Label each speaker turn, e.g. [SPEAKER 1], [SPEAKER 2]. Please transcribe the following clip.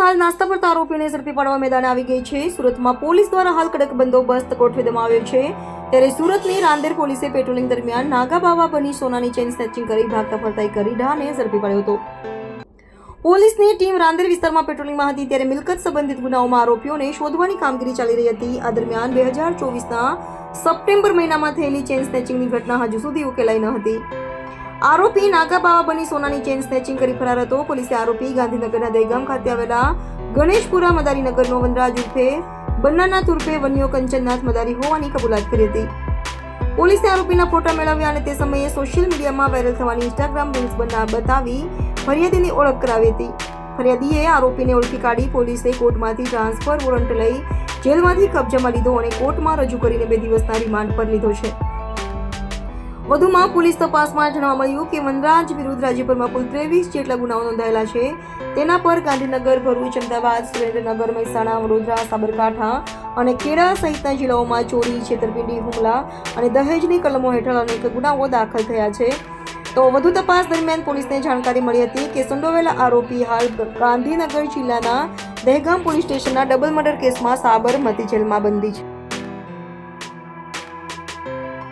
[SPEAKER 1] હાલ નાસ્તા પર આરોપીઓને ઝડપી પાડવા મેદાને આવી ગઈ છે. સુરતમાં પોલીસ દ્વારા હાલ કડક બંદોબસ્ત ગોઠવી દેવામાં આવ્યો છે. ત્યારે સુરતની રાંદેર પોલીસે પેટ્રોલિંગ દરમિયાન નાગા બાવા બની સોનાની ચેન સ્નેચિંગ કરી ભાગતા ફરતા એક રીઢાને ઝડપી પાડ્યો હતો. પોલીસની ટીમ રાંદેર વિસ્તારમાં પેટ્રોલિંગમાં હતી ત્યારે મિલકત સંબંધિત ગુનાઓમાં આરોપીઓને શોધવાની કામગીરી ચાલી રહી હતી. આ દરમિયાન 2024ના સપ્ટેમ્બર મહિનામાં થયેલી ચેન સ્નેચિંગની ઘટના હજુ સુધી ઉકેલાઈ ન હતી. આરોપી નાગા બાવા બની સોનાની ચેન સ્નેચિંગ કરી ફરાર હતો. પોલીસે આરોપી ગાંધીનગરના દહેગામ ખાતે આવેલા ગણેશપુરા મદારીનગરનો વનરાજ ઉર્ફે બન્નાનાથ ઉર્ફે વન્યો કંચનનાથ મદારી હોવાની કબૂલાત કરી હતી. પોલીસે આરોપીના ફોટા મેળવ્યા અને તે સમયે સોશિયલ મીડિયામાં વાયરલ થવાની ઇન્સ્ટાગ્રામ રીલ્સ બતાવી ફરિયાદીની ઓળખ કરાવી હતી. ફરિયાદીએ આરોપીને ઓળખી કાઢી પોલીસે કોર્ટમાંથી ટ્રાન્સફર વોરંટ લઈ જેલમાંથી કબજામાં લીધો અને કોર્ટમાં રજૂ કરીને 2 દિવસના રિમાન્ડ પર લીધો છે. વધુમાં પોલીસ તપાસમાં જાણવા મળ્યું કે વનરાજ વિરુદ્ધ રાજ્યભરમાં કુલ 23 જેટલા ગુનાઓ નોંધાયેલા છે. તેના પર ગાંધીનગર, ભરૂચ, અમદાવાદ, સુરેન્દ્રનગર, મહેસાણા, વડોદરા, સાબરકાંઠા અને ખેડા સહિતના જિલ્લાઓમાં ચોરી, છેતરપિંડી, હુમલા અને દહેજની કલમો હેઠળ અનેક ગુનાઓ દાખલ થયા છે. તો વધુ તપાસ દરમિયાન પોલીસને જાણકારી મળી હતી કે સંડોવાયેલા આરોપી હાલ ગાંધીનગર જિલ્લાના દહેગામ પોલીસ સ્ટેશનના ડબલ મર્ડર કેસમાં સાબરમતી જેલમાં બંધી છે.